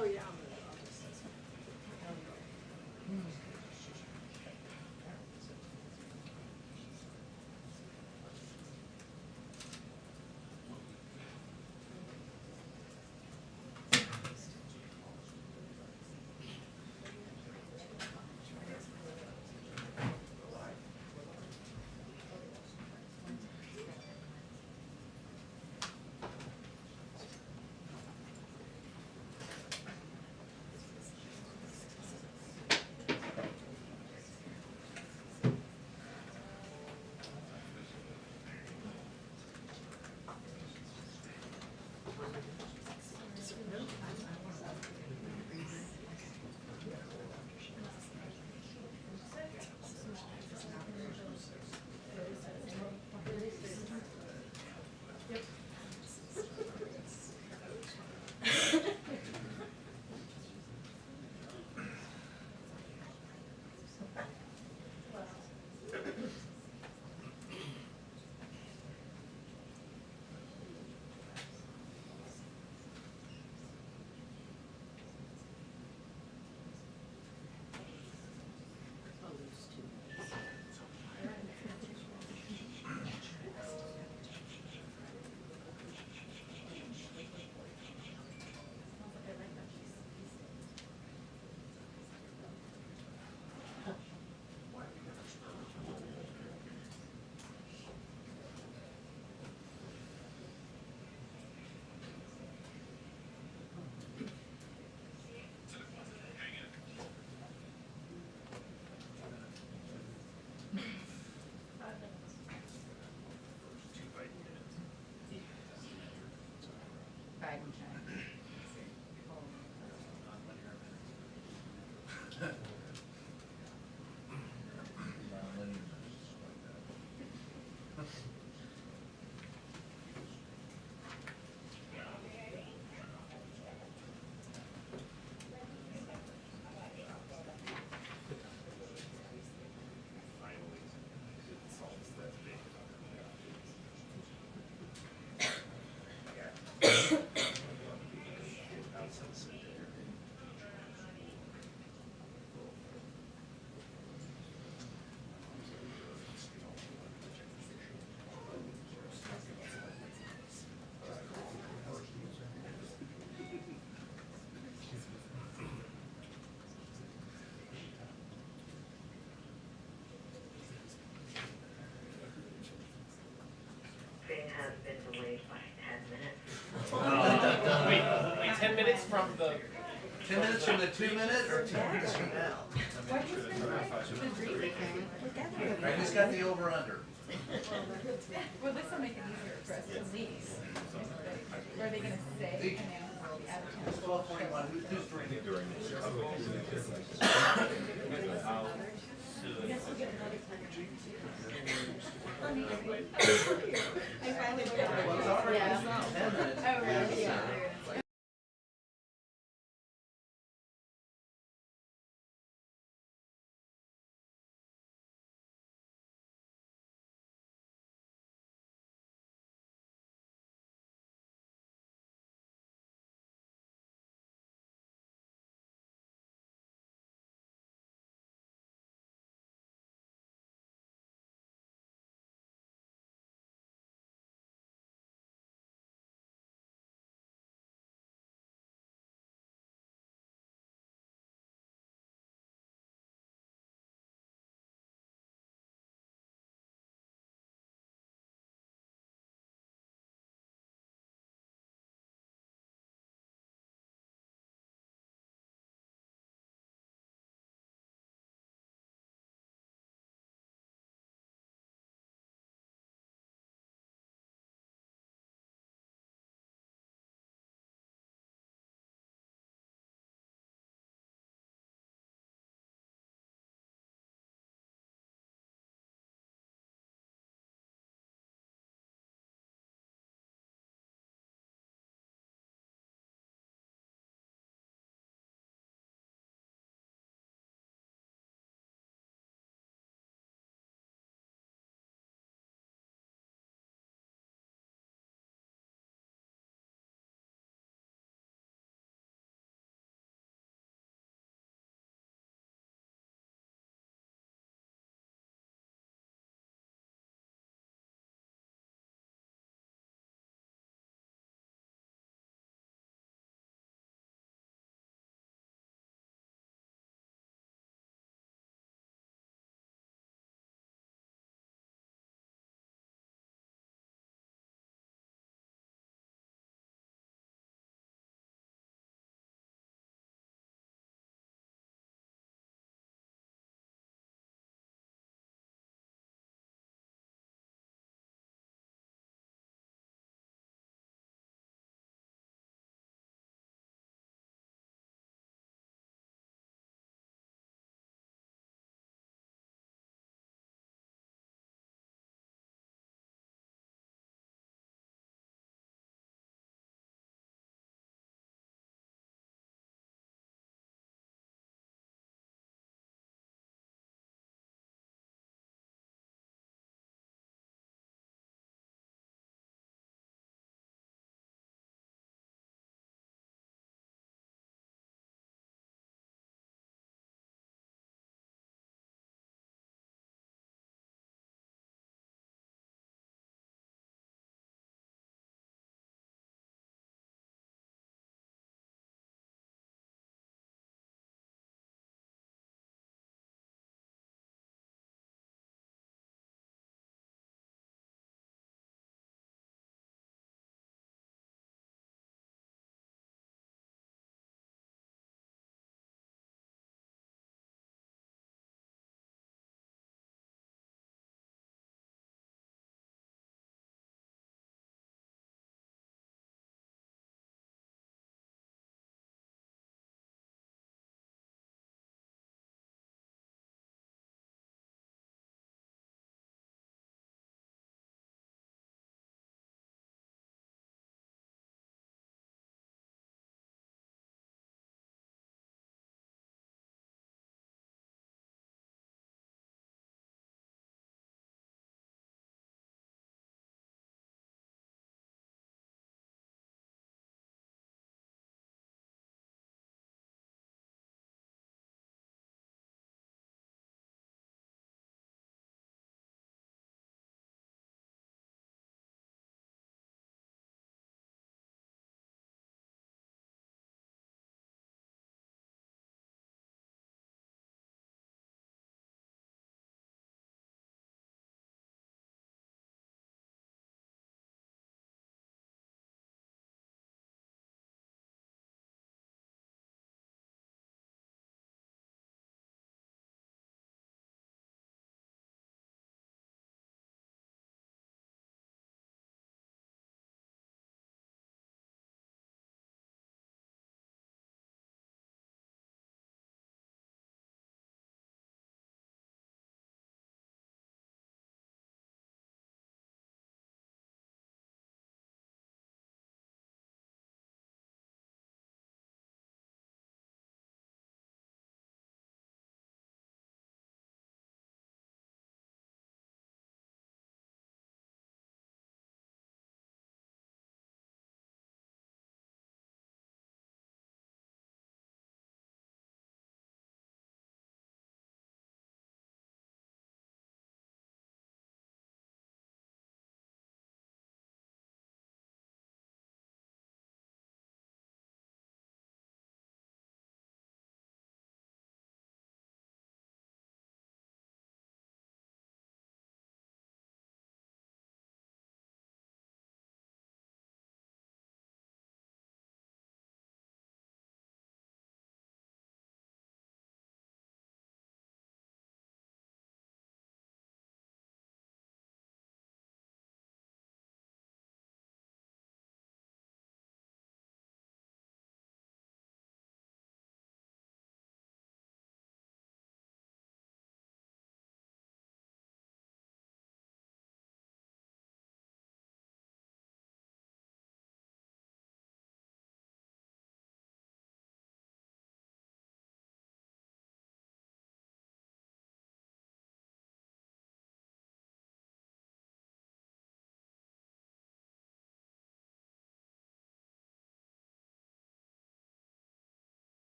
Oh, yeah. Has been delayed by 10 minutes. Wait, 10 minutes from the... 10 minutes from the 2 minute or 10 minutes from now? Alright, who's got the over under? Well, this will make it easier for us to leave. Were they gonna say, you know, out of town? It's 12:41, who's drinking? I finally got it. Well, it's already 10 minutes. Oh, really? Yeah.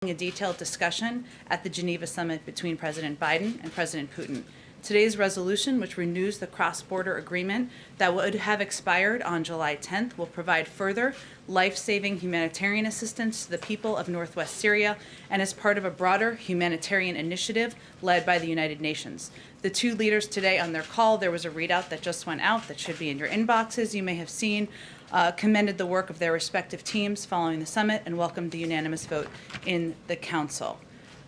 a detailed discussion at the Geneva summit between President Biden and President Putin. Today's resolution, which renews the cross-border agreement that would have expired on July 10th, will provide further life-saving humanitarian assistance to the people of northwest Syria and is part of a broader humanitarian initiative led by the United Nations. The two leaders today on their call, there was a readout that just went out that should be in your inboxes, you may have seen, commended the work of their respective teams following the summit and welcomed the unanimous vote in the Council.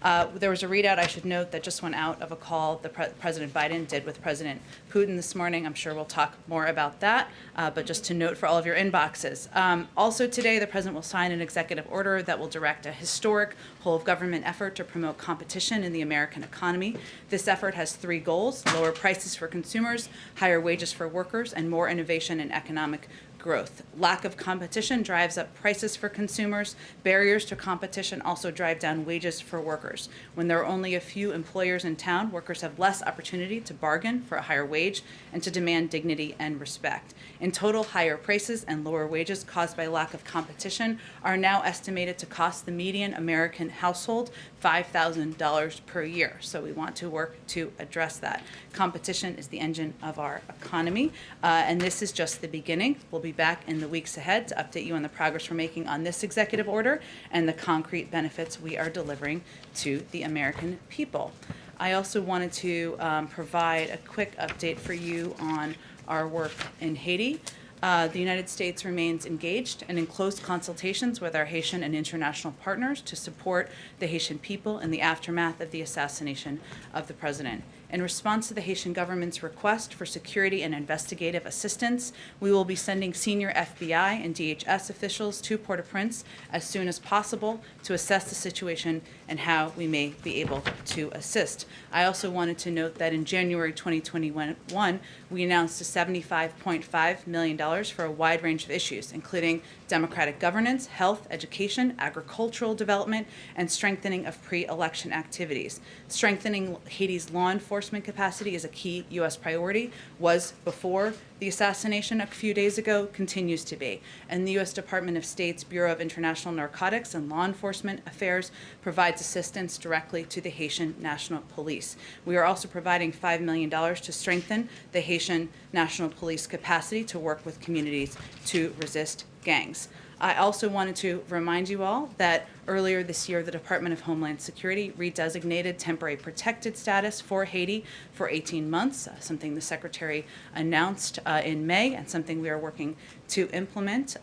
There was a readout, I should note, that just went out of a call that President Biden did with President Putin this morning. I'm sure we'll talk more about that, but just to note for all of your inboxes. Also today, the President will sign an executive order that will direct a historic whole-of-government effort to promote competition in the American economy. This effort has three goals: lower prices for consumers, higher wages for workers, and more innovation and economic growth. Lack of competition drives up prices for consumers. Barriers to competition also drive down wages for workers. When there are only a few employers in town, workers have less opportunity to bargain for a higher wage and to demand dignity and respect. In total, higher prices and lower wages caused by lack of competition are now estimated to cost the median American household $5,000 per year. So we want to work to address that. Competition is the engine of our economy, and this is just the beginning. We'll be back in the weeks ahead to update you on the progress we're making on this executive order and the concrete benefits we are delivering to the American people. I also wanted to provide a quick update for you on our work in Haiti. The United States remains engaged and in close consultations with our Haitian and international partners to support the Haitian people in the aftermath of the assassination of the president. In response to the Haitian government's request for security and investigative assistance, we will be sending senior FBI and DHS officials to Port-au-Prince as soon as possible to assess the situation and how we may be able to assist. I also wanted to note that in January 2021, we announced a $75.5 million for a wide range of issues, including democratic governance, health, education, agricultural development, and strengthening of pre-election activities. Strengthening Haiti's law enforcement capacity is a key U.S. priority, was before the assassination a few days ago, continues to be. And the U.S. Department of State's Bureau of International Narcotics and Law Enforcement Affairs provides assistance directly to the Haitian National Police. We are also providing $5 million to strengthen the Haitian National Police capacity to work with communities to resist gangs. I also wanted to remind you all that earlier this year, the Department of Homeland Security redesignated temporary protected status for Haiti for 18 months, something the Secretary announced in May and something we are working to implement.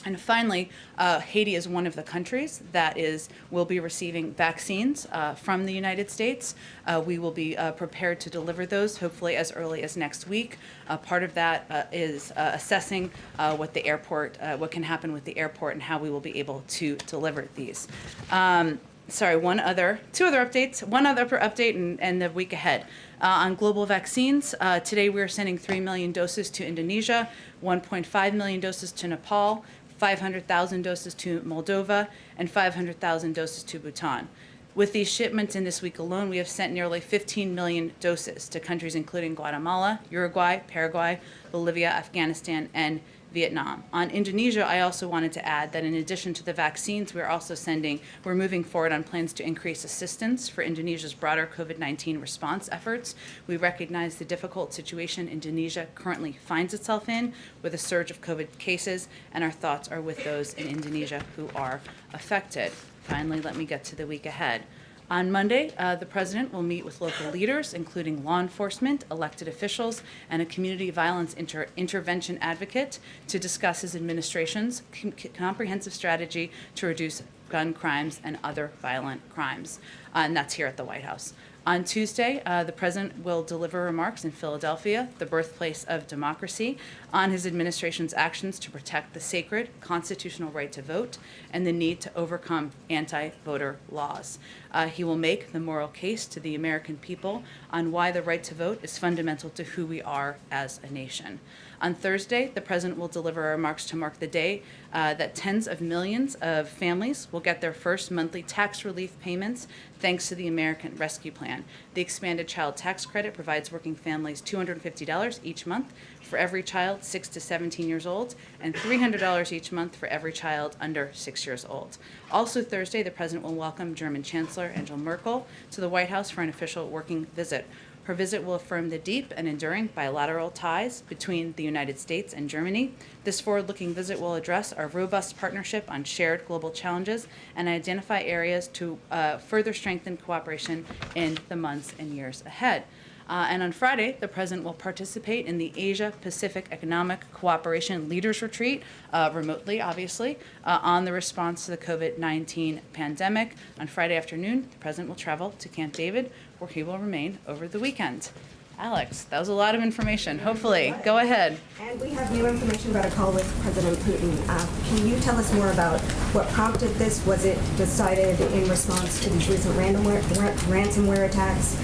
And finally, Haiti is one of the countries that will be receiving vaccines from the United States. We will be prepared to deliver those hopefully as early as next week. Part of that is assessing what can happen with the airport and how we will be able to deliver these. Two other updates. One other update and the week ahead. On global vaccines, today we are sending 3 million doses to Indonesia, 1.5 million doses to Nepal, 500,000 doses to Moldova, and 500,000 doses to Bhutan. With these shipments in this week alone, we have sent nearly 15 million doses to countries including Guatemala, Uruguay, Paraguay, Bolivia, Afghanistan, and Vietnam. On Indonesia, I also wanted to add that in addition to the vaccines, we're moving forward on plans to increase assistance for Indonesia's broader COVID-19 response efforts. We recognize the difficult situation Indonesia currently finds itself in with a surge of COVID cases, and our thoughts are with those in Indonesia who are affected. Finally, let me get to the week ahead. On Monday, the President will meet with local leaders, including law enforcement, elected officials, and a community violence intervention advocate to discuss his administration's comprehensive strategy to reduce gun crimes and other violent crimes. And that's here at the White House. On Tuesday, the President will deliver remarks in Philadelphia, the birthplace of democracy, on his administration's actions to protect the sacred constitutional right to vote and the need to overcome anti-voter laws. He will make the moral case to the American people on why the right to vote is fundamental to who we are as a nation. On Thursday, the president will deliver remarks to mark the day that tens of millions of families will get their first monthly tax relief payments thanks to the American Rescue Plan. The expanded child tax credit provides working families $250 each month for every child 6 to 17 years old and $300 each month for every child under 6 years old. Also Thursday, the president will welcome German Chancellor Angela Merkel to the White House for an official working visit. Her visit will affirm the deep and enduring bilateral ties between the United States and Germany. This forward-looking visit will address our robust partnership on shared global challenges and identify areas to further strengthen cooperation in the months and years ahead. And on Friday, the president will participate in the Asia-Pacific Economic Cooperation Leaders Retreat, remotely, obviously, on the response to the COVID-19 pandemic. On Friday afternoon, the president will travel to Camp David, where he will remain over the weekend. Alex, that was a lot of information. Hopefully, go ahead. And we have new information about a call with President Putin. Can you tell us more about what prompted this? Was it decided in response to these recent ransomware attacks?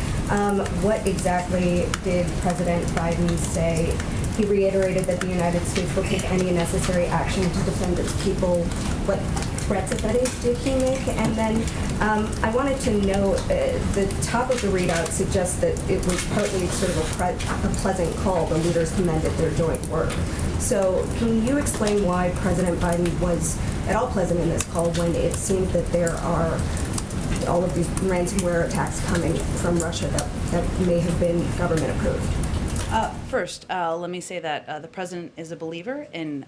What exactly did President Biden say? He reiterated that the United States will take any necessary action to defend its people. What threats, if any, did he make? And then I wanted to know, the top of the readout suggests that it was partly sort of a pleasant call. The leaders commended their joint work. So can you explain why President Biden was at all pleasant in this call when it seemed that there are all of these ransomware attacks coming from Russia that may have been government approved? First, let me say that the president is a believer in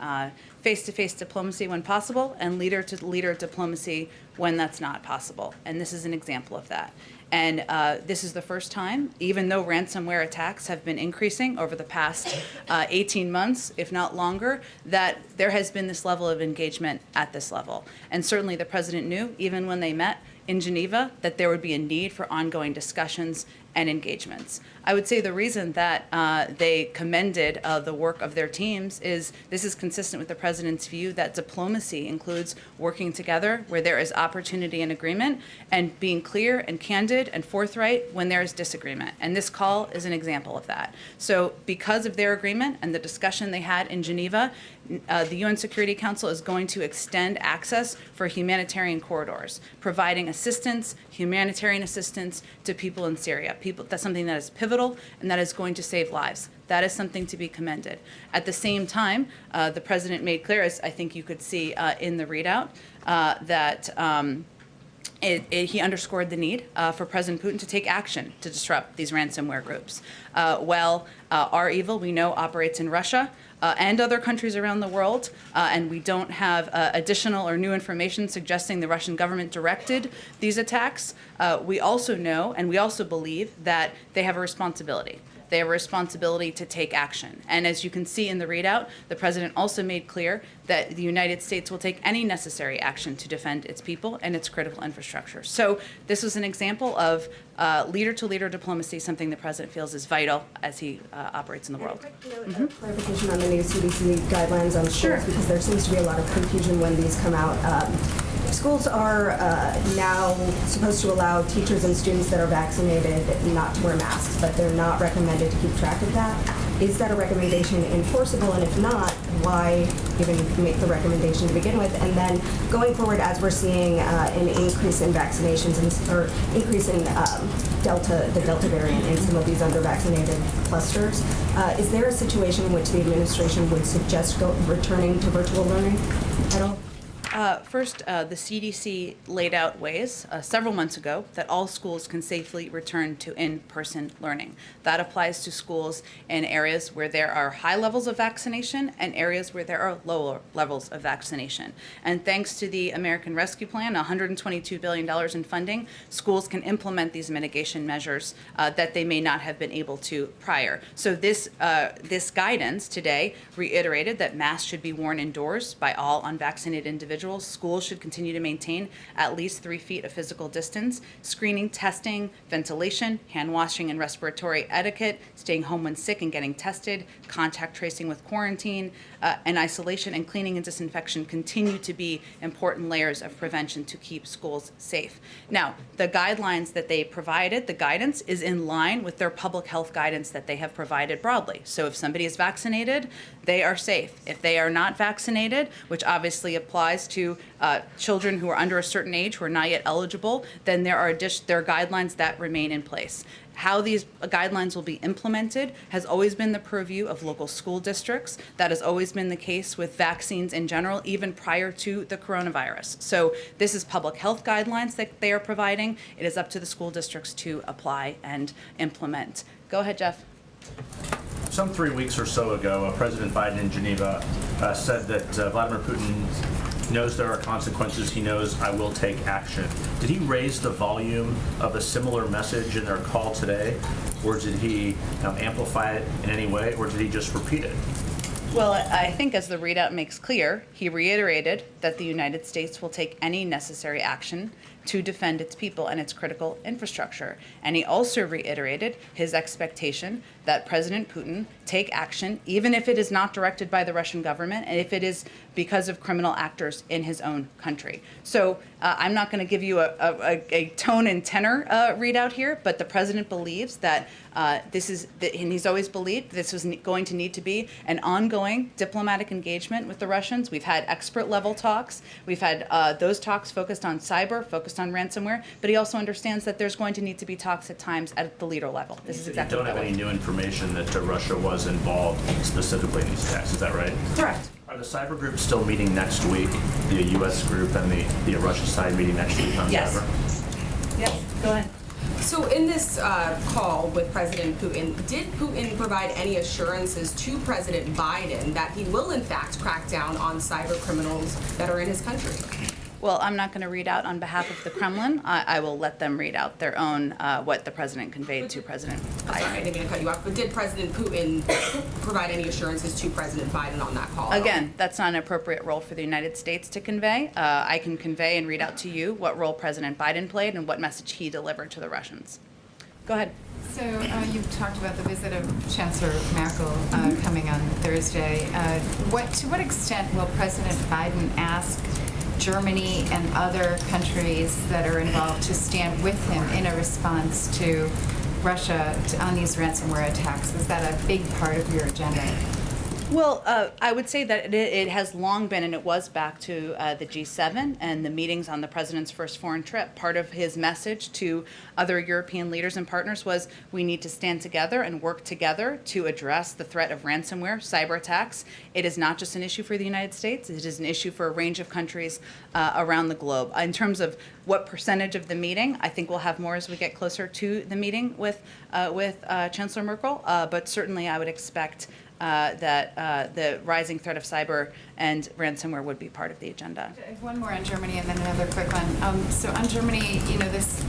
face-to-face diplomacy when possible and leader-to-leader diplomacy when that's not possible. And this is an example of that. And this is the first time, even though ransomware attacks have been increasing over the past 18 months, if not longer, that there has been this level of engagement at this level. And certainly the president knew, even when they met in Geneva, that there would be a need for ongoing discussions and engagements. I would say the reason that they commended the work of their teams is this is consistent with the president's view that diplomacy includes working together where there is opportunity and agreement and being clear and candid and forthright when there is disagreement. And this call is an example of that. So because of their agreement and the discussion they had in Geneva, the UN Security Council is going to extend access for humanitarian corridors, providing assistance, humanitarian assistance to people in Syria. That's something that is pivotal and that is going to save lives. That is something to be commended. At the same time, the president made clear, as I think you could see in the readout, that he underscored the need for President Putin to take action to disrupt these ransomware groups. Our evil, we know, operates in Russia and other countries around the world, and we don't have additional or new information suggesting the Russian government directed these attacks. We also know, and we also believe, that they have a responsibility. They have a responsibility to take action. And as you can see in the readout, the president also made clear that the United States will take any necessary action to defend its people and its critical infrastructure. So this was an example of leader-to-leader diplomacy, something the president feels is vital as he operates in the world. And a quick note of clarification on the new CDC guidelines on schools, Sure. because there seems to be a lot of confusion when these come out. Schools are now supposed to allow teachers and students that are vaccinated not to wear masks, but they're not recommended to keep track of that. Is that a recommendation enforceable? And if not, why even make the recommendation to begin with? And then going forward, as we're seeing an increase in vaccinations or increase in the Delta variant in some of these under-vaccinated clusters, is there a situation in which the administration would suggest returning to virtual learning at all? First, the CDC laid out ways several months ago that all schools can safely return to in-person learning. That applies to schools in areas where there are high levels of vaccination and areas where there are lower levels of vaccination. And thanks to the American Rescue Plan, $122 billion in funding, schools can implement these mitigation measures that they may not have been able to prior. So this guidance today reiterated that masks should be worn indoors by all unvaccinated individuals individuals, schools should continue to maintain at least 3 feet of physical distance. Screening, testing, ventilation, hand washing and respiratory etiquette, staying home when sick and getting tested, contact tracing with quarantine, and isolation and cleaning and disinfection continue to be important layers of prevention to keep schools safe. Now, the guidelines that they provided, the guidance is in line with their public health guidance that they have provided broadly. So if somebody is vaccinated, they are safe. If they are not vaccinated, which obviously applies to children who are under a certain age who are not yet eligible, then there are guidelines that remain in place. How these guidelines will be implemented has always been the purview of local school districts. That has always been the case with vaccines in general, even prior to the coronavirus. So this is public health guidelines that they are providing. It is up to the school districts to apply and implement. Go ahead, Jeff. Some 3 weeks or so ago, President Biden in Geneva said that Vladimir Putin knows there are consequences. He knows I will take action. Did he raise the volume of a similar message in their call today, or did he amplify it in any way, or did he just repeat it? Well, I think as the readout makes clear, he reiterated that the United States will take any necessary action to defend its people and its critical infrastructure. And he also reiterated his expectation that President Putin take action, even if it is not directed by the Russian government and if it is because of criminal actors in his own country. So I'm not going to give you a tone and tenor readout here, but the president believes that and he's always believed this was going to need to be an ongoing diplomatic engagement with the Russians. We've had expert level talks. We've had those talks focused on cyber, focused on ransomware, but he also understands that there's going to need to be talks at times at the leader level. This is exactly you don't have any new information that Russia was involved specifically in these attacks, is that right? Correct. Are the cyber groups still meeting next week, the U.S. group and the Russia side meeting next week on Yes. cyber? Yes, go ahead. So in this call with President Putin, did Putin provide any assurances to President Biden that he will in fact crack down on cyber criminals that are in his country? Well, I'm not going to read out on behalf of the Kremlin. I will let them read out their own, what the president conveyed to President Biden. Sorry, I didn't mean to cut you off, but did President Putin provide any assurances to President Biden on that call? Again, that's not an appropriate role for the United States to convey. I can convey and read out to you what role President Biden played and what message he delivered to the Russians. Go ahead. So you talked about the visit of Chancellor Merkel coming on Thursday. To what extent will President Biden ask Germany and other countries that are involved to stand with him in a response to Russia on these ransomware attacks? Is that a big part of your agenda? Well, I would say that it has long been, and it was back to the G7 and the meetings on the president's first foreign trip. Part of his message to other European leaders and partners was we need to stand together and work together to address the threat of ransomware, cyber attacks. It is not just an issue for the United States. It is an issue for a range of countries around the globe. In terms of what percentage of the meeting, I think we'll have more as we get closer to the meeting with Chancellor Merkel, but certainly I would expect that the rising threat of cyber and ransomware would be part of the agenda. I have one more on Germany and then another quick one. So on Germany, this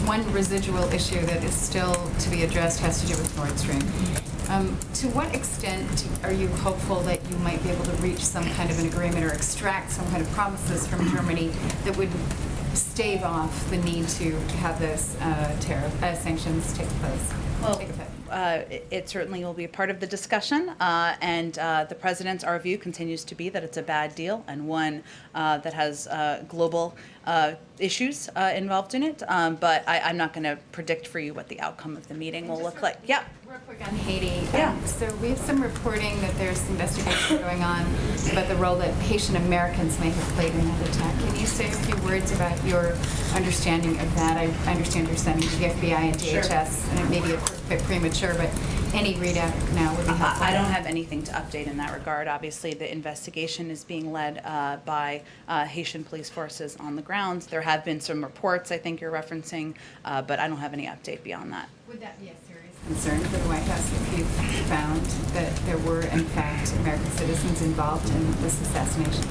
one residual issue that is still to be addressed has to do with Nord Stream. To what extent are you hopeful that you might be able to reach some kind of an agreement or extract some kind of promises from Germany that would stave off the need to have those sanctions take place? Well, take effect? It certainly will be a part of the discussion, and the president's, our view continues to be that it's a bad deal and one that has global issues involved in it, but I'm not going to predict for you what the outcome of the meeting will look like. Yeah. Real quick on Haiti. Yeah. So we have some reporting that there's investigation going on about the role that Haitian Americans may have played in that attack. Can you say a few words about your understanding of that? I understand you're sending to the FBI and DHS, and it may be a bit premature, but any readout now would be helpful. I don't have anything to update in that regard. Obviously, the investigation is being led by Haitian police forces on the ground. There have been some reports I think you're referencing, but I don't have any update beyond that. Would that be a serious concern for the White House if you found that there were, in fact, American citizens involved in this assassination?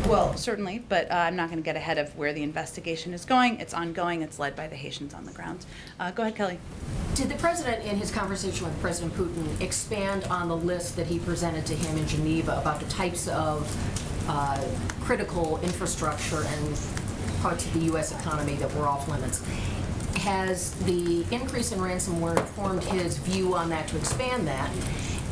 Well, certainly, but I'm not going to get ahead of where the investigation is going. It's ongoing. It's led by the Haitians on the ground. Go ahead, Kelly. Did the president, in his conversation with President Putin, expand on the list that he presented to him in Geneva about the types of critical infrastructure and parts of the U.S. economy that were off limits. Has the increase in ransomware informed his view on that to expand that?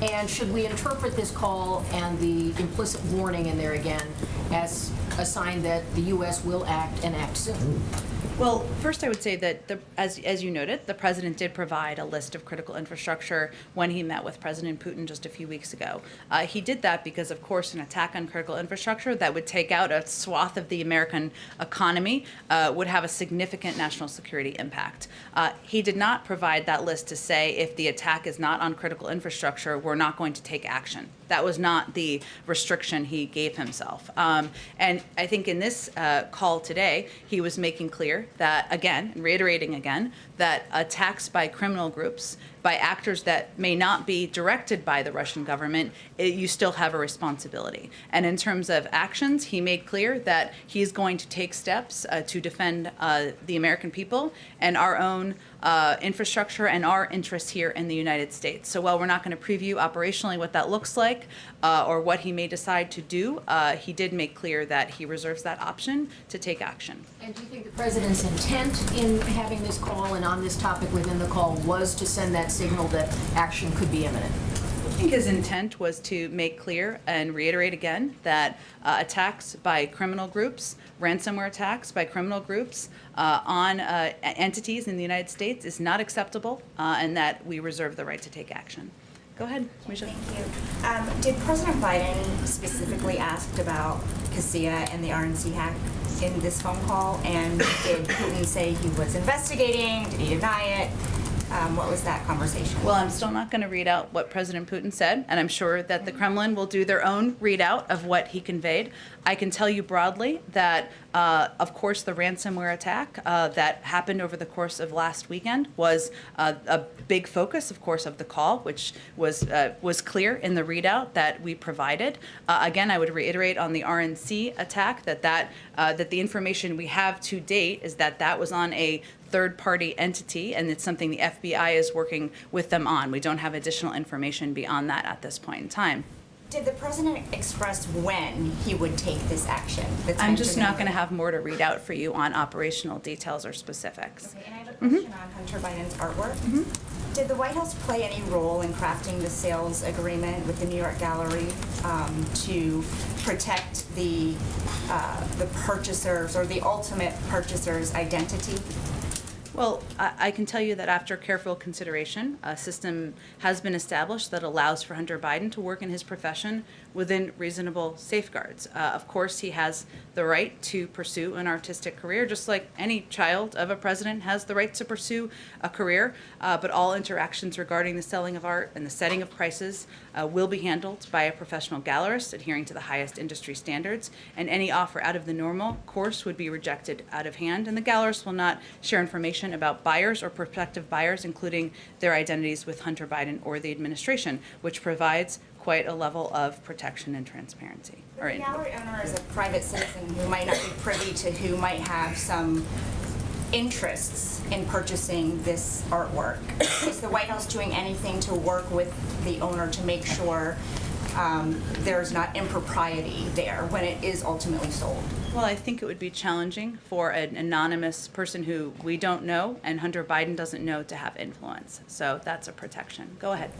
And should we interpret this call and the implicit warning in there again as a sign that the U.S. will act and act soon? Well, first I would say that, as you noted, the president did provide a list of critical infrastructure when he met with President Putin just a few weeks ago. He did that because, of course, an attack on critical infrastructure that would take out a swath of the American economy would have a significant national security impact. He did not provide that list to say if the attack is not on critical infrastructure, we're not going to take action. That was not the restriction he gave himself. And I think in this call today, he was making clear that, again, and reiterating again, that attacks by criminal groups, by actors that may not be directed by the Russian government, you still have a responsibility. And in terms of actions, he made clear that he's going to take steps to defend the American people and our own infrastructure and our interests here in the United States. So while we're not going to preview operationally what that looks like or what he may decide to do, he did make clear that he reserves that option to take action. And do you think the president's intent in having this call and on this topic within the call was to send that signal that action could be imminent? I think his intent was to make clear and reiterate again that attacks by criminal groups, ransomware attacks by criminal groups on entities in the United States is not acceptable and that we reserve the right to take action. Go ahead, Misha. Thank you. Did President Biden specifically ask about CASIA and the RNC hack in this phone call? And did Putin say he was investigating? Did he deny it? What was that conversation? Well, I'm still not going to read out what President Putin said, and I'm sure that the Kremlin will do their own readout of what he conveyed. I can tell you broadly that, of course, the ransomware attack that happened over the course of last weekend was a big focus, of course, of the call, which was clear in the readout that we provided. Again, I would reiterate on the RNC attack that the information we have to date is that that was on a third-party entity, and it's something the FBI is working with them on. We don't have additional information beyond that at this point in time. Did the president express when he would take this action? I'm just not going to have more to read out for you on operational details or specifics. Okay, and I have a question on Hunter Biden's artwork. Did the White House play any role in crafting the sales agreement with the New York Gallery to protect the purchasers or the ultimate purchaser's identity? Well, I can tell you that after careful consideration, a system has been established that allows for Hunter Biden to work in his profession within reasonable safeguards. Of course, he has the right to pursue an artistic career, just like any child of a president has the right to pursue a career. But all interactions regarding the selling of art and the setting of prices will be handled by a professional gallerist adhering to the highest industry standards. And any offer out of the normal course would be rejected out of hand. And the gallerist will not share information about buyers or prospective buyers, including their identities with Hunter Biden or the administration, which provides quite a level of protection and transparency. The gallery owner is a private citizen who might not be privy to who might have some interests in purchasing this artwork. Is the White House doing anything to work with the owner to make sure there's not impropriety there when it is ultimately sold? Well, I think it would be challenging for an anonymous person who we don't know and Hunter Biden doesn't know to have influence. So that's a protection. Go ahead.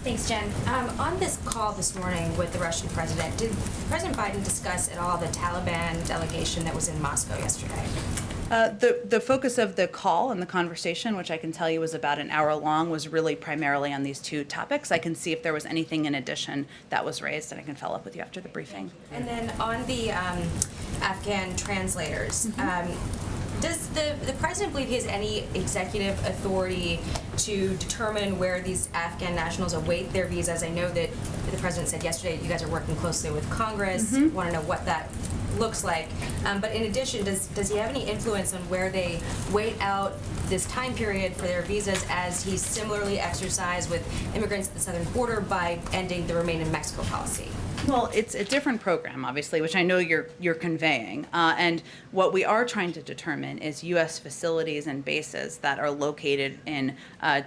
Thanks, Jen. On this call this morning with the Russian president, did President Biden discuss at all the Taliban delegation that was in Moscow yesterday? The focus of the call and the conversation, which I can tell you was about an hour long, was really primarily on these two topics. I can see if there was anything in addition that was raised, and I can follow up with you after the briefing. And then on the Afghan translators, does the president believe he has any executive authority to determine where these Afghan nationals await their visas? I know that the president said yesterday you guys are working closely with Congress. Want to know what that looks like. But in addition, does he have any influence on where they wait out this time period for their visas, as he similarly exercised with immigrants at the southern border by ending the Remain in Mexico policy? Well, it's a different program, obviously, which I know you're conveying. And what we are trying to determine is U.S. facilities and bases that are located in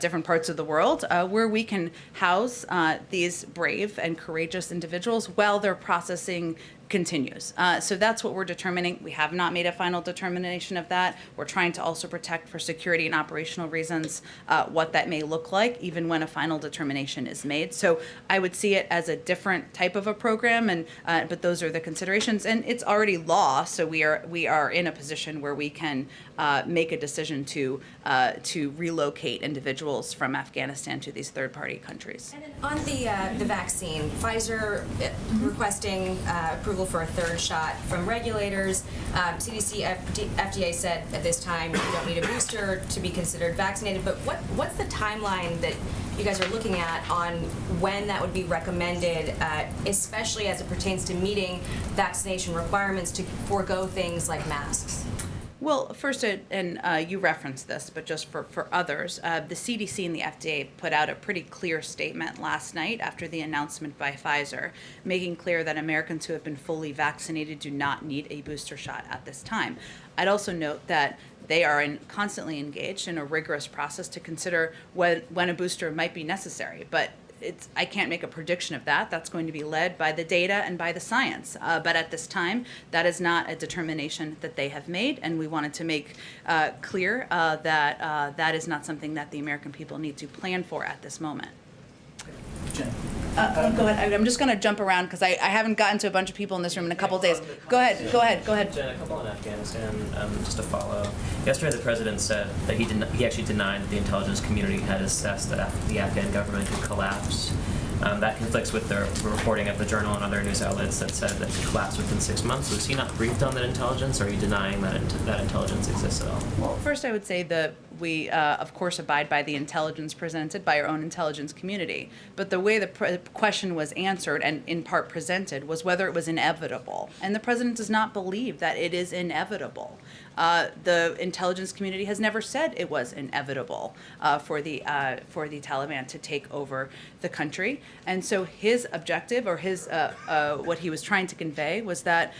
different parts of the world where we can house these brave and courageous individuals while they're processing continues. So that's what we're determining. We have not made a final determination of that. We're trying to also protect for security and operational reasons what that may look like, even when a final determination is made. So I would see it as a different type of a program, and but those are the considerations. And it's already law, so we are in a position where we can make a decision to relocate individuals from Afghanistan to these third-party countries. And then on the vaccine, Pfizer requesting approval for a third shot from regulators. CDC, FDA said at this time you don't need a booster to be considered vaccinated. But what's the timeline that you guys are looking at on when that would be recommended, especially as it pertains to meeting vaccination requirements to forego things like masks? Well, first, and you referenced this, but just for others, the CDC and the FDA put out a pretty clear statement last night after the announcement by Pfizer, making clear that Americans who have been fully vaccinated do not need a booster shot at this time. I'd also note that they are constantly engaged in a rigorous process to consider when a booster might be necessary, but I can't make a prediction of that. That's going to be led by the data and by the science. But at this time, that is not a determination that they have made, and we wanted to make clear that that is not something that the American people need to plan for at this moment. Jen. Go ahead. I'm just going to jump around because I haven't gotten to a bunch of people in this room in a couple days. Go ahead. Jen, a couple on Afghanistan, just to follow. Yesterday, the president said that he actually denied that the intelligence community had assessed that the Afghan government had collapsed. That conflicts with the reporting of the Journal and other news outlets that said that it collapsed within 6 months. Was he not briefed on that intelligence, or are you denying that that intelligence exists at all? Well, first I would say that we, of course, abide by the intelligence presented by our own intelligence community. But the way the question was answered and in part presented was whether it was inevitable. And the president does not believe that it is inevitable. The intelligence community has never said it was inevitable for the Taliban to take over the country. And so his objective, or his what he was trying to convey, was that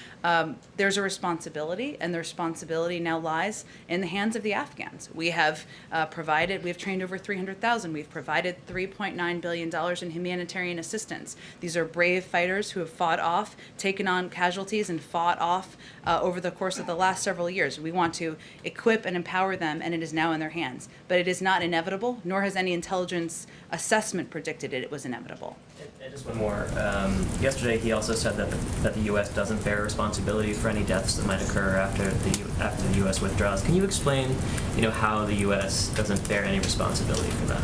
there's a responsibility, and the responsibility now lies in the hands of the Afghans. We have trained over 300,000. We've provided $3.9 billion in humanitarian assistance. These are brave fighters who have fought off, taken on casualties, and fought off over the course of the last several years. We want to equip and empower them, and it is now in their hands. But it is not inevitable, nor has any intelligence assessment predicted it was inevitable. And just one more. Yesterday, he also said that the U.S. doesn't bear responsibility for any deaths that might occur after the U.S. withdraws. Can you explain, how the U.S. doesn't bear any responsibility for that?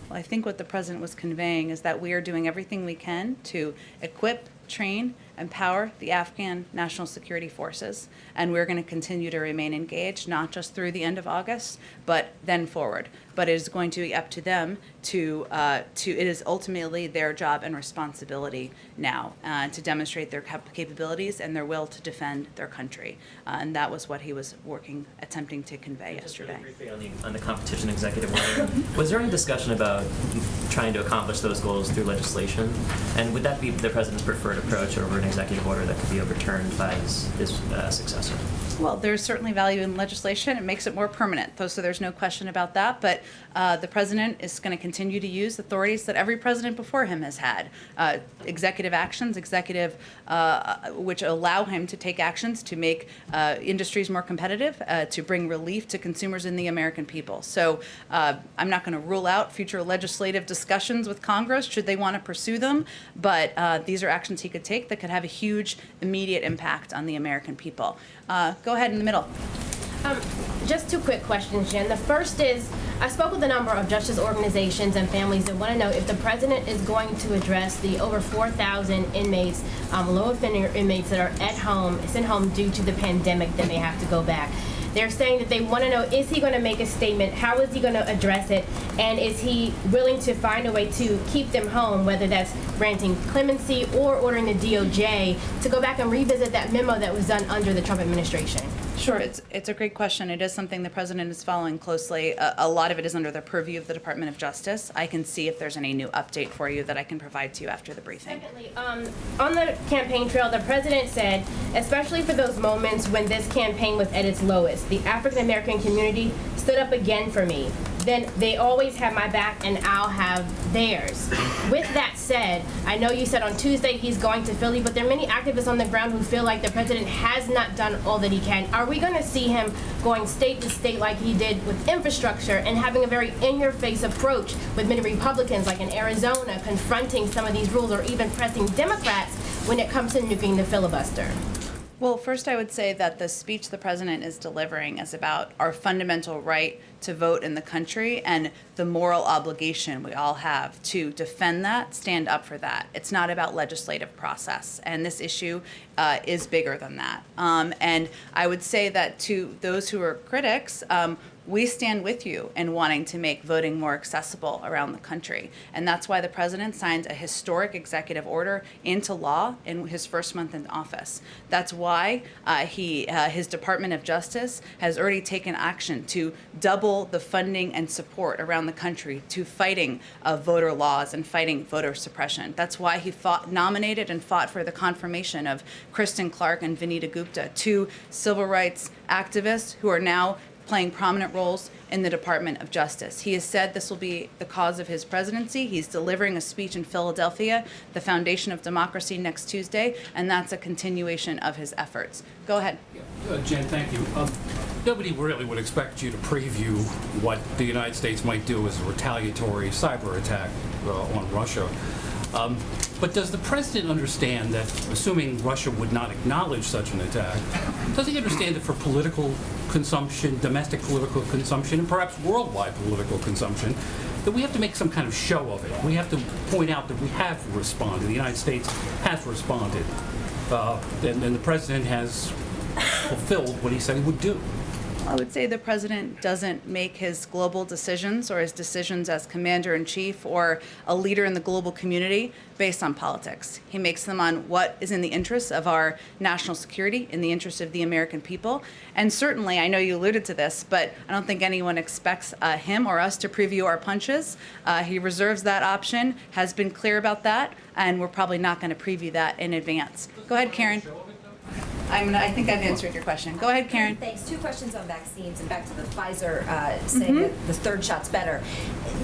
Well, I think what the president was conveying is that we are doing everything we can to equip, train, empower the Afghan National Security Forces, and we're going to continue to remain engaged, not just through the end of August, but then forward. But it is going to be up to them it is ultimately their job and responsibility now to demonstrate their capabilities and their will to defend their country. And that was what he was attempting to convey yesterday. Just really briefly on the competition executive order, was there any discussion about trying to accomplish those goals through legislation? And would that be the president's preferred approach over an executive order that could be overturned by his successor? Well, there's certainly value in legislation. It makes it more permanent, so there's no question about that. But the president is going to continue to use authorities that every president before him has had. Executive actions, which allow him to take actions to make industries more competitive, to bring relief to consumers and the American people. So I'm not going to rule out future legislative discussions with Congress should they want to pursue them, but these are actions he could take that could have a huge immediate impact on the American people. Go ahead in the middle. Just two quick questions, Jen. The first is, I spoke with a number of justice organizations and families that want to know if the president is going to address the over 4,000 inmates, low offender inmates that are sent home due to the pandemic that may have to go back. They're saying that they want to know, is he going to make a statement? How is he going to address it? And is he willing to find a way to keep them home, whether that's granting clemency or ordering the DOJ to go back and revisit that memo that was done under the Trump administration? Sure, it's a great question. It is something the president is following closely. A lot of it is under the purview of the Department of Justice. I can see if there's any new update for you that I can provide to you after the briefing. Secondly, on the campaign trail, the president said, especially for those moments when this campaign was at its lowest, the African American community stood up again for me. then they always have my back and I'll have theirs. With that said, I know you said on Tuesday he's going to Philly, but there are many activists on the ground who feel like the president has not done all that he can. Are we going to see him going state to state like he did with infrastructure and having a very in-your-face approach with many Republicans, like in Arizona, confronting some of these rules, or even pressing Democrats when it comes to nuking the filibuster? Well, first I would say that the speech the president is delivering is about our fundamental right to vote in the country and the moral obligation we all have to defend that, stand up for that. It's not about legislative process, and this issue is bigger than that. And I would say that to those who are critics, we stand with you in wanting to make voting more accessible around the country. And that's why the president signed a historic executive order into law in his first month in office. That's why his Department of Justice has already taken action to double the funding and support around the country to fighting voter laws and fighting voter suppression. That's why he nominated and fought for the confirmation of Kristen Clark and Vinita Gupta, two civil rights activists who are now playing prominent roles in the Department of Justice. He has said this will be the cause of his presidency. He's delivering a speech in Philadelphia, the foundation of democracy, next Tuesday, and that's a continuation of his efforts. Go ahead. Jen, thank you. Nobody really would expect you to preview what the United States might do as a retaliatory cyber attack on Russia. But does the president understand that, assuming Russia would not acknowledge such an attack, does he understand that for political consumption, domestic political consumption, and perhaps worldwide political consumption, that we have to make some kind of show of it? We have to point out that we have responded. The United States has responded. And the president has fulfilled what he said he would do. I would say the president doesn't make his global decisions or his decisions as commander-in-chief or a leader in the global community based on politics. He makes them on what is in the interest of our national security, in the interest of the American people. And certainly, I know you alluded to this, but I don't think anyone expects him or us to preview our punches. He reserves that option, has been clear about that, and we're probably not going to preview that in advance. Go ahead, Karen. I think I've answered your question. Go ahead, Karen. Thanks. Two questions on vaccines and back to the Pfizer saying that the third shot's better.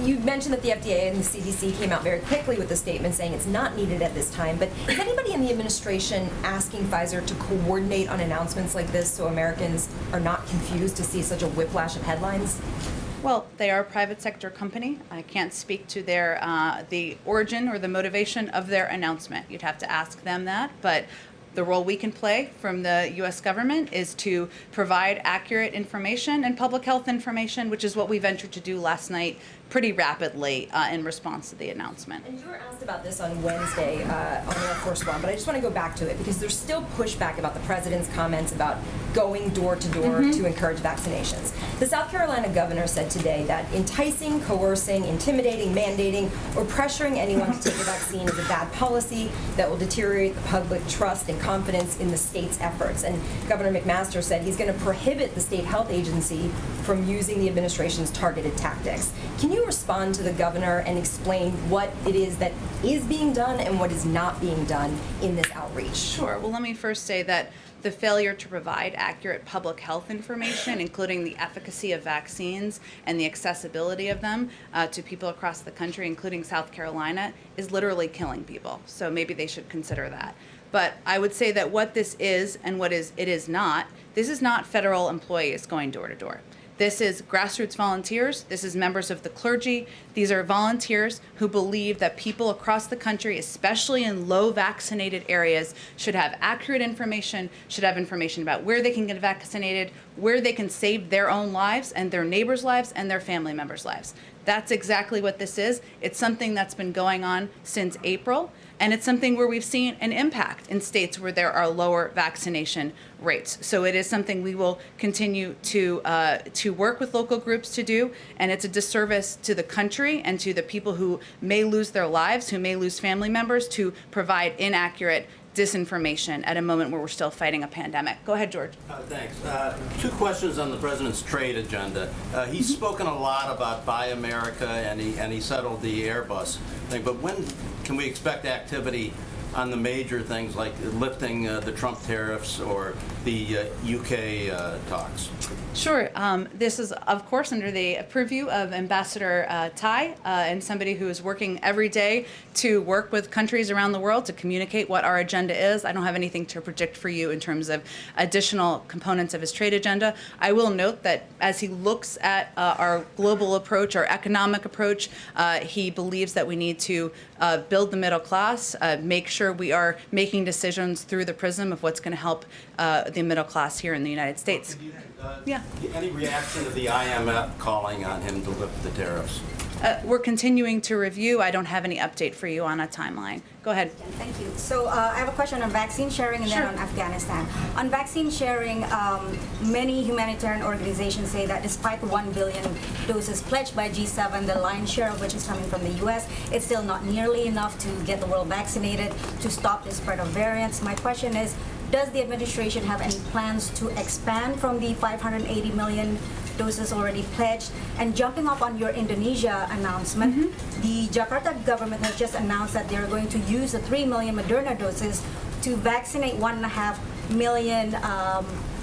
You mentioned that the FDA and the CDC came out very quickly with a statement saying it's not needed at this time, but is anybody in the administration asking Pfizer to coordinate on announcements like this so Americans are not confused to see such a whiplash of headlines? Well, they are a private sector company. I can't speak to their the origin or the motivation of their announcement. You'd have to ask them that, but the role we can play from the U.S. government is to provide accurate information and public health information, which is what we ventured to do last night pretty rapidly in response to the announcement. And you were asked about this on Wednesday on Air Force One, but I just want to go back to it because there's still pushback about the president's comments about going door to door to encourage vaccinations. The South Carolina governor said today that enticing, coercing, intimidating, mandating, or pressuring anyone to take a vaccine is a bad policy that will deteriorate the public trust and confidence in the state's efforts. And Governor McMaster said he's going to prohibit the state health agency from using the administration's targeted tactics. Can you respond to the governor and explain what it is that is being done and what is not being done in this outreach? Sure. Well, let me first say that the failure to provide accurate public health information, including the efficacy of vaccines and the accessibility of them to people across the country, including South Carolina, is literally killing people. So maybe they should consider that. But I would say that what this is and what it is not, this is not federal employees going door to door. This is grassroots volunteers. This is members of the clergy. These are volunteers who believe that people across the country, especially in low vaccinated areas, should have accurate information, should have information about where they can get vaccinated, where they can save their own lives and their neighbors' lives and their family members' lives. That's exactly what this is. It's something that's been going on since April, and it's something where we've seen an impact in states where there are lower vaccination rates. So it is something we will continue to work with local groups to do, and it's a disservice to the country and to the people who may lose their lives, who may lose family members, to provide inaccurate disinformation at a moment where we're still fighting a pandemic. Go ahead, George. Thanks. Two questions on the president's trade agenda. He's spoken a lot about Buy America, and he settled the Airbus thing. But when can we expect activity on the major things like lifting the Trump tariffs or the UK talks? Sure. This is, of course, under the purview of Ambassador Tai and somebody who is working every day to work with countries around the world to communicate what our agenda is. I don't have anything to predict for you in terms of additional components of his trade agenda. I will note that as he looks at our global approach, our economic approach, he believes that we need to build the middle class, make sure we are making decisions through the prism of what's going to help the middle class here in the United States. Yeah. Any reaction to the IMF calling on him to lift the tariffs? We're continuing to review. I don't have any update for you on a timeline. Go ahead. Thank you. So I have a question on vaccine sharing and then on Afghanistan. On vaccine sharing, many humanitarian organizations say that despite the 1 billion doses pledged by G7, the lion's share of which is coming from the U.S., it's still not nearly enough to get the world vaccinated to stop the spread of variants. My question is, does the administration have any plans to expand from the 580 million doses already pledged? And jumping up on your Indonesia announcement, the Jakarta government has just announced that they're going to use the 3 million Moderna doses to vaccinate 1.5 million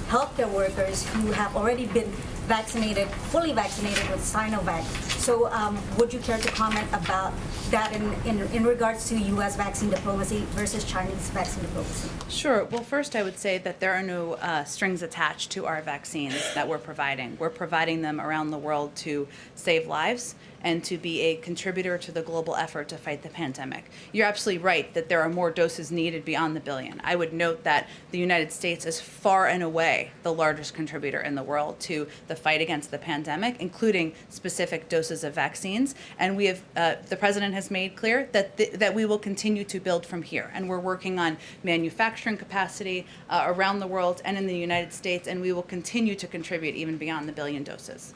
healthcare workers who have already been vaccinated, fully vaccinated with Sinovac. So would you care to comment about that in regards to U.S. vaccine diplomacy versus Chinese vaccine diplomacy? Sure. Well, first I would say that there are no strings attached to our vaccines that we're providing. We're providing them around the world to save lives and to be a contributor to the global effort to fight the pandemic. You're absolutely right that there are more doses needed beyond the billion. I would note that the United States is far and away the largest contributor in the world to the fight against the pandemic, including specific doses of vaccines. And we have, the president has made clear that we will continue to build from here. And we're working on manufacturing capacity around the world and in the United States, and we will continue to contribute even beyond the billion doses.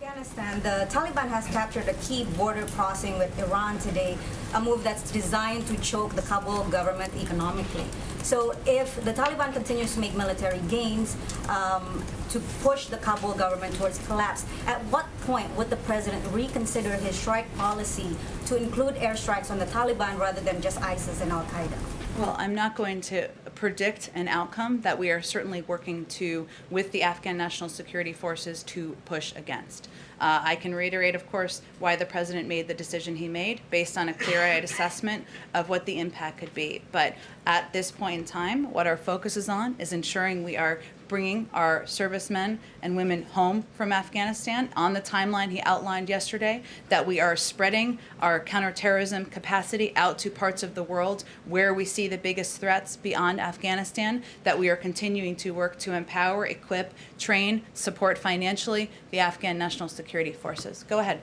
Afghanistan, the Taliban has captured a key border crossing with Iran today, a move that's designed to choke the Kabul government economically. So if the Taliban continues to make military gains to push the Kabul government towards collapse, at what point would the president reconsider his strike policy to include airstrikes on the Taliban rather than just ISIS and Al-Qaeda? Well, I'm not going to predict an outcome that we are certainly working to, with the Afghan National Security Forces, to push against. I can reiterate, of course, why the president made the decision he made based on a clear-eyed assessment of what the impact could be. But at this point in time, what our focus is on is ensuring we are bringing our servicemen and women home from Afghanistan on the timeline he outlined yesterday, that we are spreading our counterterrorism capacity out to parts of the world where we see the biggest threats beyond Afghanistan, that we are continuing to work to empower, equip, train, support financially the Afghan National Security Forces. Go ahead.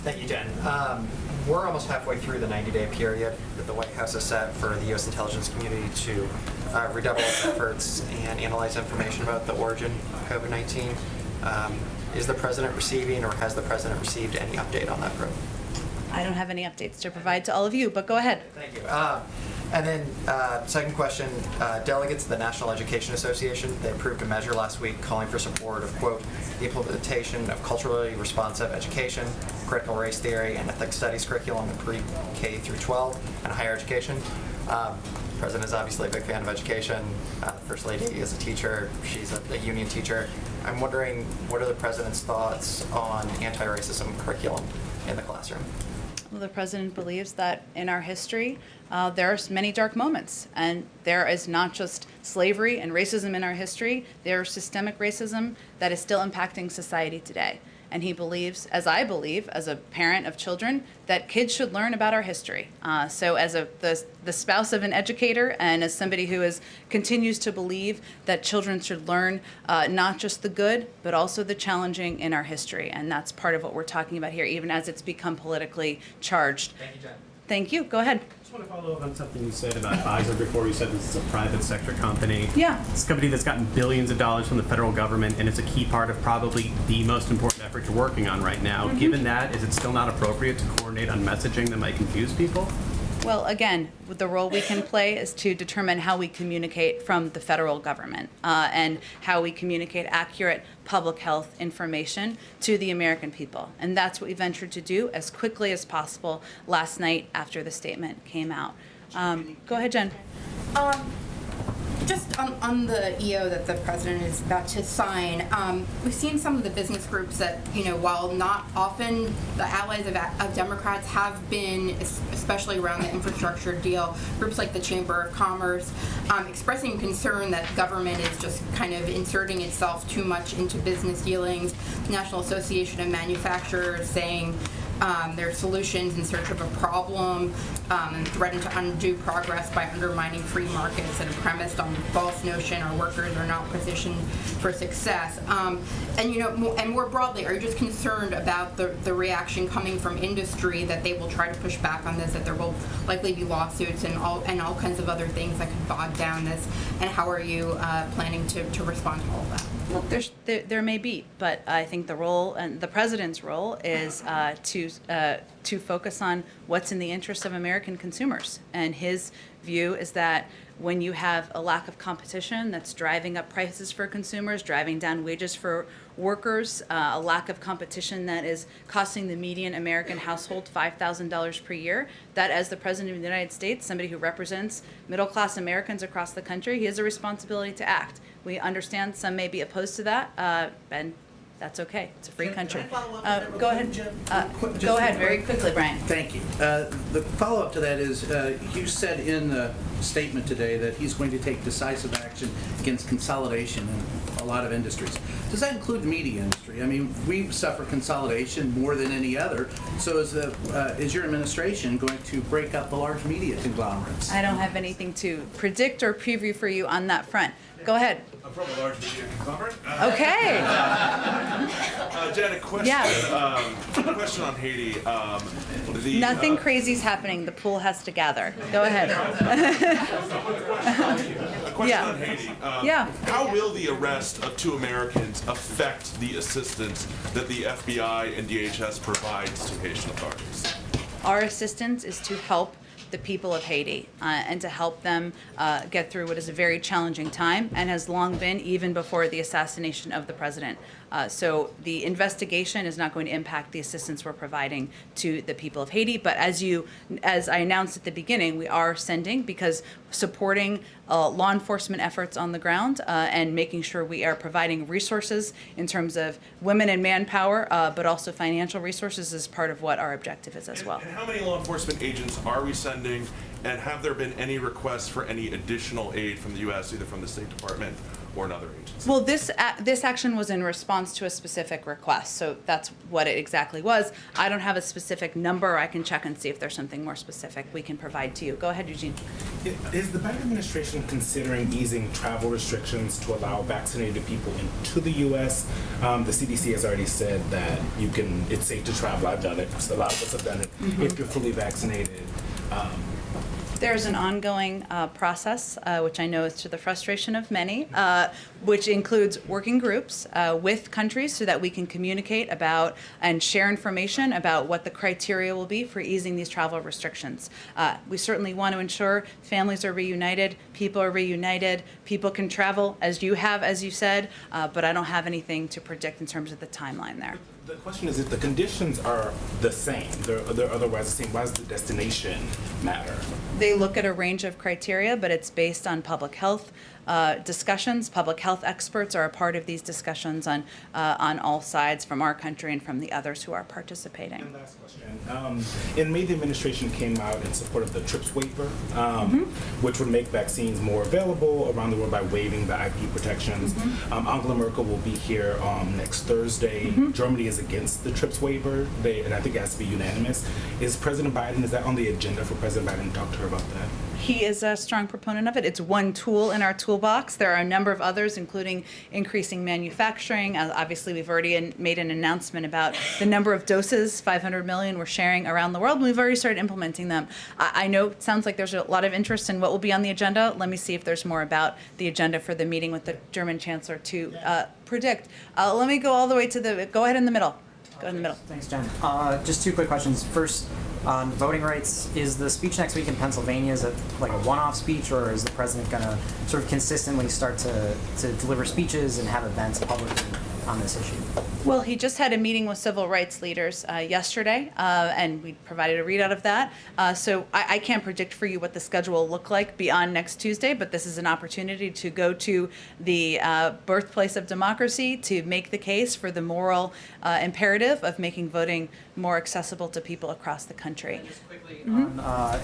Thank you, Jen. We're almost halfway through the 90-day period that the White House has set for the U.S. intelligence community to redouble its efforts and analyze information about the origin of COVID-19. Is the president receiving, or has the president received any update on that probe? I don't have any updates to provide to all of you, but go ahead. Thank you. And then, second question, delegates of the National Education Association, they approved a measure last week calling for support of, quote, the implementation of culturally responsive education, critical race theory, and ethics studies curriculum in pre-K through 12 and higher education. The president is obviously a big fan of education. First Lady is a teacher. She's a union teacher. I'm wondering, what are the president's thoughts on anti-racism curriculum in the classroom? Well, the president believes that in our history, there are many dark moments, and there is not just slavery and racism in our history, there is systemic racism that is still impacting society today. And he believes, as I believe, as a parent of children, that kids should learn about our history. So as the spouse of an educator and as somebody who continues to believe that children should learn not just the good, but also the challenging in our history. And that's part of what we're talking about here, even as it's become politically charged. Thank you, Jen. Thank you. Go ahead. I just want to follow up on something you said about Pfizer before. You said this is a private sector company. Yeah. It's a company that's gotten billions of dollars from the federal government, and it's a key part of probably the most important effort you're working on right now. Mm-hmm. Given that, is it still not appropriate to coordinate on messaging that might confuse people? Well, again, the role we can play is to determine how we communicate from the federal government and how we communicate accurate public health information to the American people. And that's what we ventured to do as quickly as possible last night after the statement came out. Go ahead, Jen. Just on the EO that the president is about to sign, we've seen some of the business groups that, while not often the allies of Democrats, have been, especially around the infrastructure deal, groups like the Chamber of Commerce, expressing concern that government is just kind of inserting itself too much into business dealings. The National Association of Manufacturers saying their solutions in search of a problem, and threaten to undo progress by undermining free markets that are premised on the false notion our workers are not positioned for success. And more broadly, are you just concerned about the reaction coming from industry that they will try to push back on this, that there will likely be lawsuits and all kinds of other things that could bog down this? And how are you planning to respond to all of that? Look, there may be, but I think the role and the president's role is to focus on what's in the interest of American consumers. And his view is that when you have a lack of competition that's driving up prices for consumers, driving down wages for workers, a lack of competition that is costing the median American household $5,000 per year, that as the President of the United States, somebody who represents middle-class Americans across the country, he has a responsibility to act. We understand some may be opposed to that, and that's okay. It's a free country. Go ahead. Go ahead, very quickly, Brian. Thank you. The follow-up to that is, you said in the statement today that he's going to take decisive action against consolidation in a lot of industries. Does that include the media industry? I mean, we suffer consolidation more than any other. So is your administration going to break up the large media conglomerates? I don't have anything to predict or preview for you on that front. Go ahead. I'm from a large media conglomerate. Okay. Jen, a question. Yeah. A question on Haiti. Nothing crazy is happening. The pool has to gather. Go ahead. A question on Haiti. Yeah. How will the arrest of 2 Americans affect the assistance that the FBI and DHS provides to Haitian authorities? Our assistance is to help the people of Haiti and to help them get through what is a very challenging time and has long been, even before the assassination of the president. So the investigation is not going to impact the assistance we're providing to the people of Haiti. But as I announced at the beginning, we are sending, because supporting law enforcement efforts on the ground and making sure we are providing resources in terms of women and manpower, but also financial resources is part of what our objective is as well. And how many law enforcement agents are we sending? And have there been any requests for any additional aid from the U.S., either from the State Department or another agency? Well, this action was in response to a specific request, so that's what it exactly was. I don't have a specific number. I can check and see if there's something more specific we can provide to you. Go ahead, Eugene. Is the Biden administration considering easing travel restrictions to allow vaccinated people into the U.S.? The CDC has already said that it's safe to travel. I've done it. A lot of us have done it. If you're fully vaccinated. There's an ongoing process, which I know is to the frustration of many, which includes working groups with countries so that we can communicate about and share information about what the criteria will be for easing these travel restrictions. We certainly want to ensure families are reunited, people can travel as you have, as you said, but I don't have anything to predict in terms of the timeline there. The question is, if the conditions are the same, they're otherwise the same, why does the destination matter? They look at a range of criteria, but it's based on public health discussions. Public health experts are a part of these discussions on all sides, from our country and from the others who are participating. And last question. In May, the administration came out in support of the TRIPS waiver, which would make vaccines more available around the world by waiving the IP protections. Angela Merkel will be here next Thursday. Germany is against the TRIPS waiver, and I think it has to be unanimous. Is that on the agenda for President Biden to talk to her about that? He is a strong proponent of it. It's one tool in our toolbox. There are a number of others, including increasing manufacturing. Obviously, we've already made an announcement about the number of doses, 500 million, we're sharing around the world, and we've already started implementing them. I know it sounds like there's a lot of interest in what will be on the agenda. Let me see if there's more about the agenda for the meeting with the German Chancellor to predict. Let me go all the way to go ahead in the middle. Go in the middle. Thanks, Jen. Just 2 quick questions. First, on voting rights, is the speech next week in Pennsylvania, is it like a one-off speech, or is the president going to sort of consistently start to deliver speeches and have events publicly on this issue? Well, he just had a meeting with civil rights leaders yesterday, and we provided a readout of that. So I can't predict for you what the schedule will look like beyond next Tuesday, but this is an opportunity to go to the birthplace of democracy to make the case for the moral imperative of making voting more accessible to people across the country. Just quickly,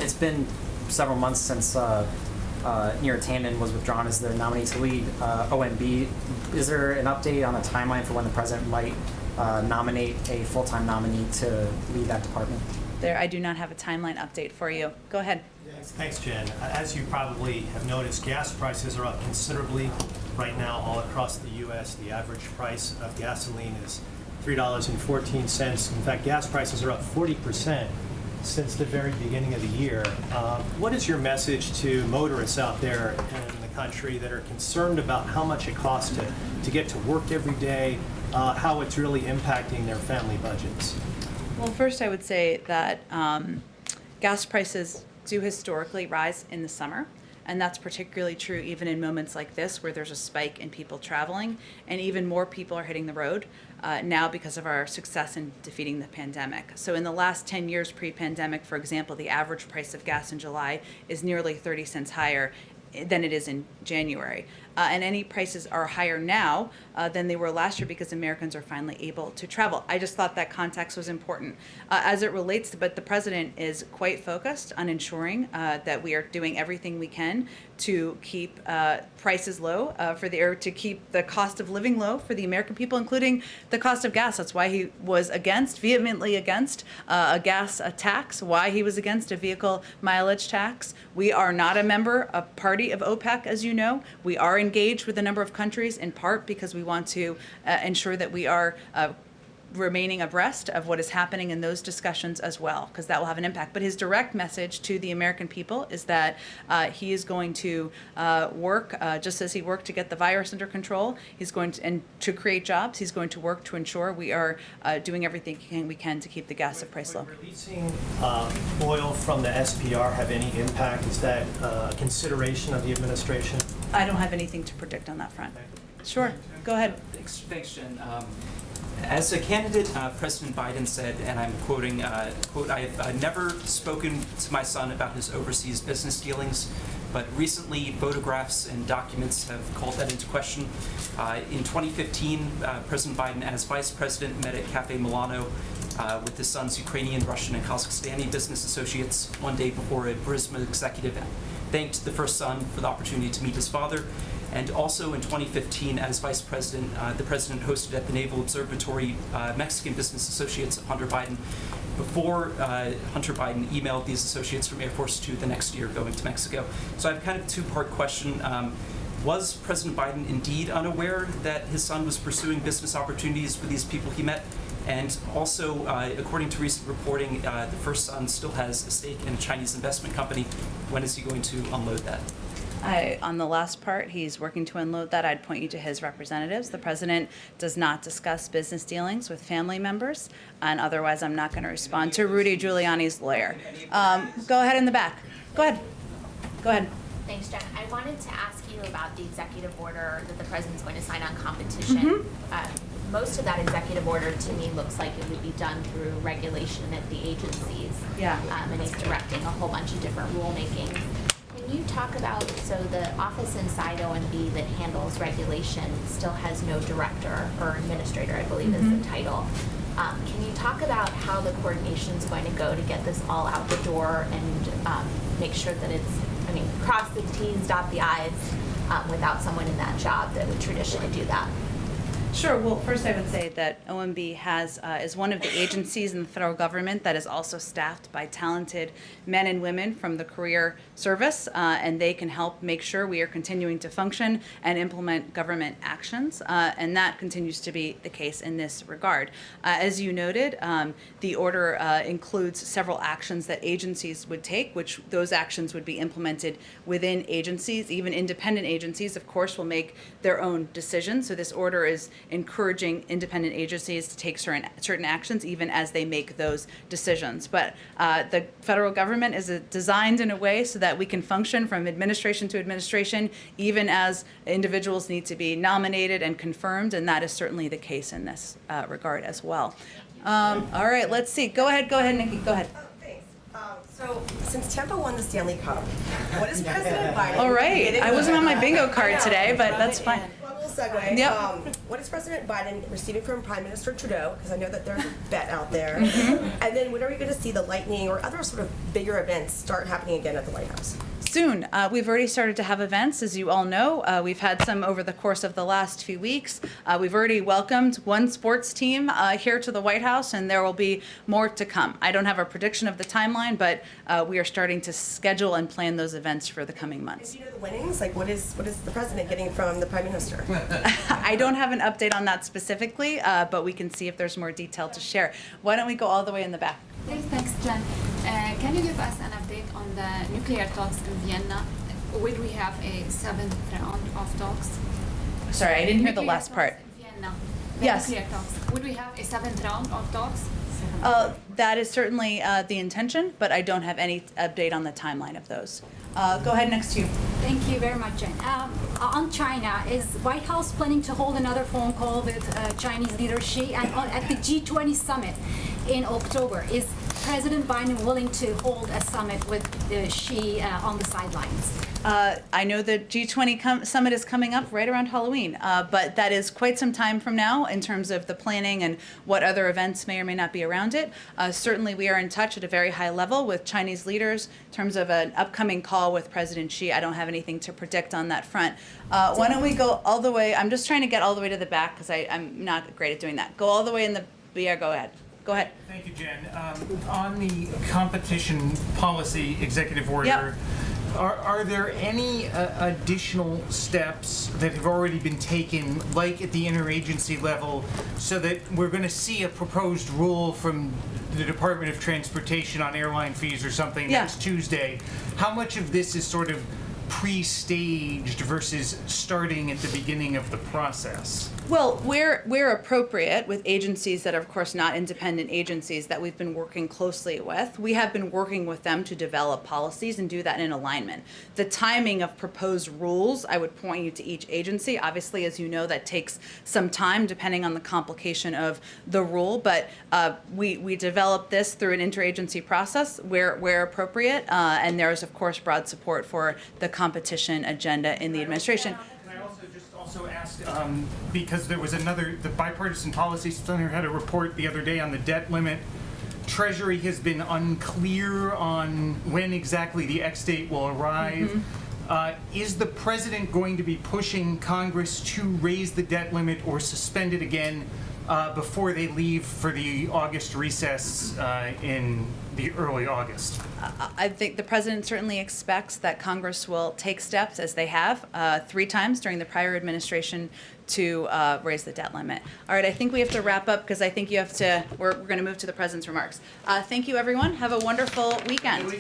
it's been several months since Neera Tanden was withdrawn as the nominee to lead OMB. Is there an update on a timeline for when the president might nominate a full-time nominee to lead that department? I do not have a timeline update for you. Go ahead. Thanks, Jen. As you probably have noticed, gas prices are up considerably right now all across the U.S. The average price of gasoline is $3.14. In fact, gas prices are up 40% since the very beginning of the year. What is your message to motorists out there in the country that are concerned about how much it costs to get to work every day, how it's really impacting their family budgets? Well, first I would say that gas prices do historically rise in the summer. And that's particularly true even in moments like this where there's a spike in people traveling and even more people are hitting the road now because of our success in defeating the pandemic. So in the last 10 years pre-pandemic, for example, the average price of gas in July is nearly 30 cents higher than it is in January. And any prices are higher now than they were last year because Americans are finally able to travel. I just thought that context was important. As it relates to, but the president is quite focused on ensuring that we are doing everything we can to keep prices low or to keep the cost of living low for the American people, including the cost of gas. That's why he was vehemently against a gas tax, why he was against a vehicle mileage tax. We are not a party of OPEC, as you know. We are engaged with a number of countries in part because we want to ensure that we are remaining abreast of what is happening in those discussions as well, because that will have an impact. But his direct message to the American people is that he is going to work, just as he worked to get the virus under control, he's going to create jobs. He's going to work to ensure we are doing everything we can to keep the gas price low. Would releasing oil from the SPR have any impact? Is that a consideration of the administration? I don't have anything to predict on that front. Sure, go ahead. Thanks, Jen. As a candidate, President Biden said, and I'm quoting, quote, I've never spoken to my son about his overseas business dealings, but recently photographs and documents have called that into question. In 2015, President Biden, as vice president, met at Cafe Milano with his son's Ukrainian, Russian, and Kazakhstani business associates one day before a Burisma executive thanked the first son for the opportunity to meet his father. And also in 2015, as vice president, the president hosted at the Naval Observatory Mexican business associates of Hunter Biden before Hunter Biden emailed these associates from Air Force 2 the next year going to Mexico. So I have kind of a two-part question. Was President Biden indeed unaware that his son was pursuing business opportunities with these people he met? And also, according to recent reporting, the first son still has a stake in a Chinese investment company. When is he going to unload that? On the last part, he's working to unload that. I'd point you to his representatives. The president does not discuss business dealings with family members, and otherwise I'm not going to respond to Rudy Giuliani's lawyer. Go ahead in the back. Go ahead. Go ahead. Thanks, Jen. I wanted to ask you about the executive order that the president's going to sign on competition. Most of that executive order to me looks like it would be done through regulation at the agencies. Yeah. And he's directing a whole bunch of different rulemakings. Can you talk about, so the office inside OMB that handles regulation still has no director or administrator, I believe is the title. Can you talk about how the coordination is going to go to get this all out the door and make sure that it's, cross the T's, dot the I's without someone in that job that would traditionally do that? Sure. Well, first I would say that OMB is one of the agencies in the federal government that is also staffed by talented men and women from the career service, and they can help make sure we are continuing to function and implement government actions, and that continues to be the case in this regard. As you noted, the order includes several actions that agencies would take, which those actions would be implemented within agencies. Even independent agencies, of course, will make their own decisions. So this order is encouraging independent agencies to take certain actions, even as they make those decisions. But the federal government is designed in a way so that we can function from administration to administration, even as individuals need to be nominated and confirmed, and that is certainly the case in this regard as well. All right, let's see. Go ahead, Nikki. Go ahead. So, since Tampa won the Stanley Cup, what is President Biden? All right, getting- I wasn't on my bingo card today, but that's fine. One little segue. Yep. What is President Biden receiving from Prime Minister Trudeau? Because I know that there's a bet out there. And then when are we going to see the lightning or other sort of bigger events start happening again at the White House? Soon. We've already started to have events, as you all know. We've had some over the course of the last few weeks. We've already welcomed one sports team here to the White House, and there will be more to come. I don't have a prediction of the timeline, but we are starting to schedule and plan those events for the coming months. Do you know the winnings? Like, what is the president getting from the Prime Minister? I don't have an update on that specifically, but we can see if there's more detail to share. Why don't we go all the way in the back? Thanks, Jen. Can you give us an update on the nuclear talks in Vienna? Will we have a 7th round of talks? Sorry, I didn't hear the Nuclear last talks part. in Vienna. The Yes. Nuclear talks. Will we have a 7th round of talks? That is certainly the intention, but I don't have any update on the timeline of those. Go ahead, next to you. Thank you very much, Jen. On China, is White House planning to hold another phone call with Chinese leader Xi? And at the G20 summit in October, is President Biden willing to hold a summit with Xi on the sidelines? I know the G20 summit is coming up right around Halloween, but that is quite some time from now in terms of the planning and what other events may or may not be around it. Certainly, we are in touch at a very high level with Chinese leaders in terms of an upcoming call with President Xi. I don't have anything to predict on that front. Why don't we go all the way? I'm just trying to get all the way to the back because I'm not great at doing that. Go all the way in the, yeah, go ahead. Go ahead. Thank you, Jen. On the competition policy executive order, Yep. Are there any additional steps that have already been taken, like at the interagency level, so that we're going to see a proposed rule from the Department of Transportation on airline fees or something next Tuesday? How much of this is sort of pre-staged versus starting at the beginning of the process? Well, where appropriate with agencies that are, of course, not independent agencies that we've been working closely with, we have been working with them to develop policies and do that in alignment. The timing of proposed rules, I would point you to each agency. Obviously, as you know, that takes some time depending on the complication of the rule, but we develop this through an interagency process where appropriate, and there is, of course, broad support for the competition agenda in the administration. Also asked, because there was the Bipartisan Policy Center had a report the other day on the debt limit. Treasury has been unclear on when exactly the X date will arrive. Is the president going to be pushing Congress to raise the debt limit or suspend it again before they leave for the August recess in the early August? I think the president certainly expects that Congress will take steps, as they have 3 times during the prior administration, to raise the debt limit. All right, I think we have to wrap up because I think you have to. We're going to move to the president's remarks. Thank you, everyone. Have a wonderful weekend.